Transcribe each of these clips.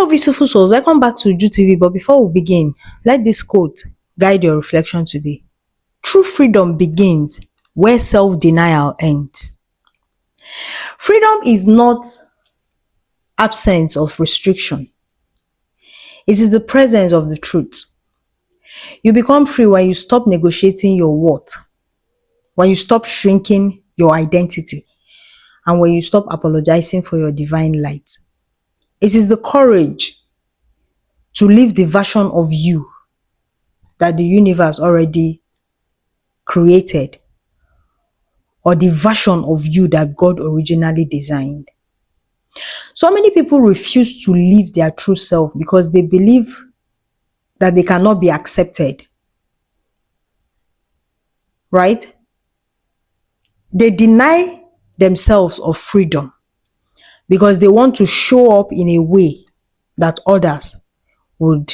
Hello, beautiful souls. Welcome back to Ju TV. But before we begin, let this quote guide your reflection today. True freedom begins where self-denial ends. Freedom is not absence of restriction. It is the presence of the truth. You become free when you stop negotiating your worth, when you stop shrinking your identity, and when you stop apologizing for your divine light. It is the courage to live the version of you that the universe already created, or the version of you that God originally designed. So many people refuse to live their true self because they believe that they cannot be accepted. Right? They deny themselves of freedom because they want to show up in a way that others would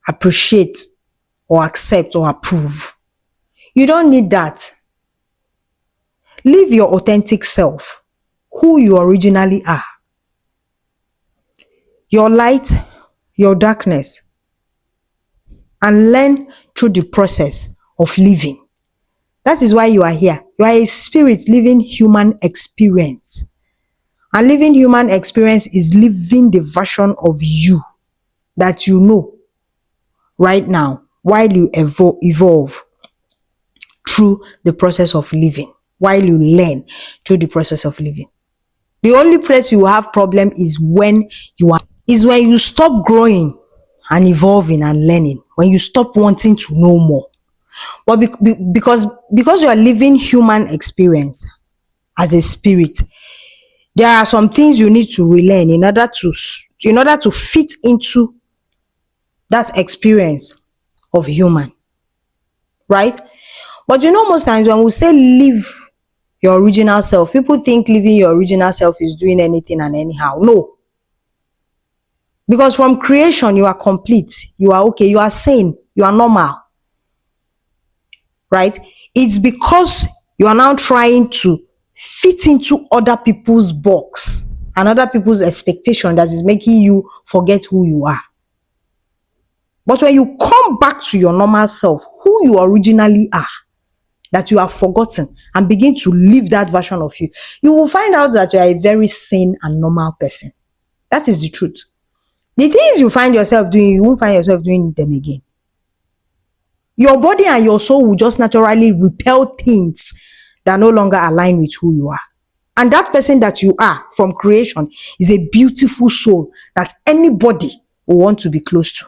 appreciate or accept or approve. You don't need that. Live your authentic self, who you originally are. Your light, your darkness, and learn through the process of living. That is why you are here. You are a spirit living human experience. And living human experience is living the version of you that you know right now while you evolve through the process of living, while you learn through the process of living. The only place you have problem is when you stop growing and evolving and learning, when you stop wanting to know more. But because you are living human experience as a spirit, there are some things you need to relearn in order to fit into that experience of human, right? But most times when we say live your original self, people think living your original self is doing anything and anyhow. No. Because from creation, you are complete. You are okay. You are sane. You are normal. Right? It's because you are now trying to fit into other people's box and other people's expectation that is making you forget who you are. But when you come back to your normal self, who you originally are, that you have forgotten, and begin to live that version of you, you will find out that you are a very sane and normal person. That is the truth. The things you find yourself doing, you won't find yourself doing them again. Your body and your soul will just naturally repel things that no longer align with who you are. And that person that you are from creation is a beautiful soul that anybody will want to be close to.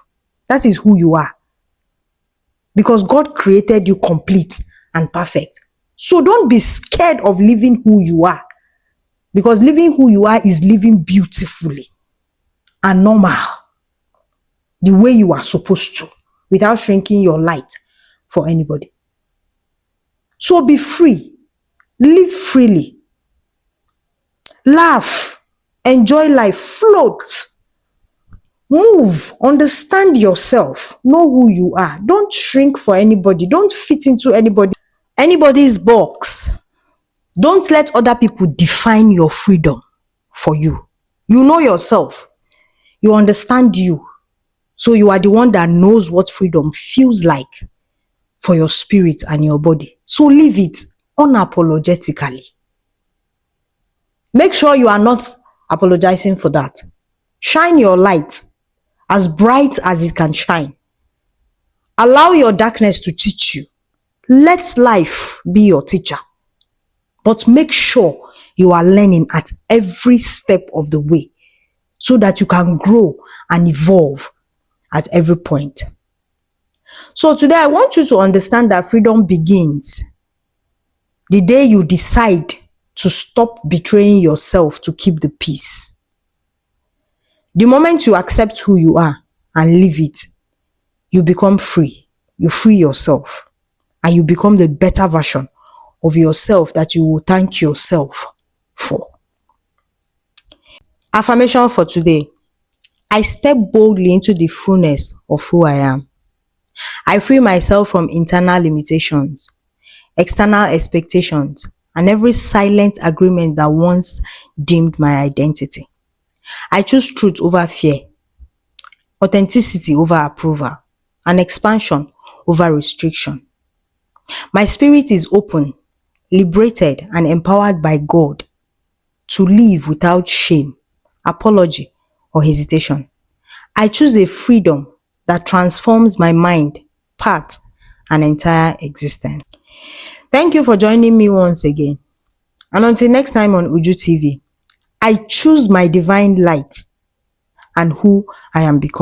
That is who you are. Because God created you complete and perfect. So don't be scared of living who you are. Because living who you are is living beautifully and normal, the way you are supposed to, without shrinking your light for anybody. So be free, live freely, laugh, enjoy life, float, move, understand yourself, know who you are. Don't shrink for anybody. Don't fit into anybody's box. Don't let other people define your freedom for you. You know yourself. You understand you. So you are the one that knows what freedom feels like for your spirit and your body. So live it unapologetically. Make sure you are not apologizing for that. Shine your light as bright as it can shine. Allow your darkness to teach you. Let life be your teacher. But make sure you are learning at every step of the way so that you can grow and evolve at every point. So today I want you to understand that freedom begins the day you decide to stop betraying yourself to keep the peace. The moment you accept who you are and live it, you become free. You free yourself and you become the better version of yourself that you will thank yourself for. Affirmation for today. I step boldly into the fullness of who I am. I free myself from internal limitations, external expectations, and every silent agreement that once dimmed my identity. I choose truth over fear. authenticity over approval, and expansion over restriction. My spirit is open, liberated, and empowered by God to live without shame, apology, or hesitation. I choose a freedom that transforms my mind, path, and entire existence. Thank you for joining me once again. And until next time on Uju TV, I choose my divine light and who I am becoming.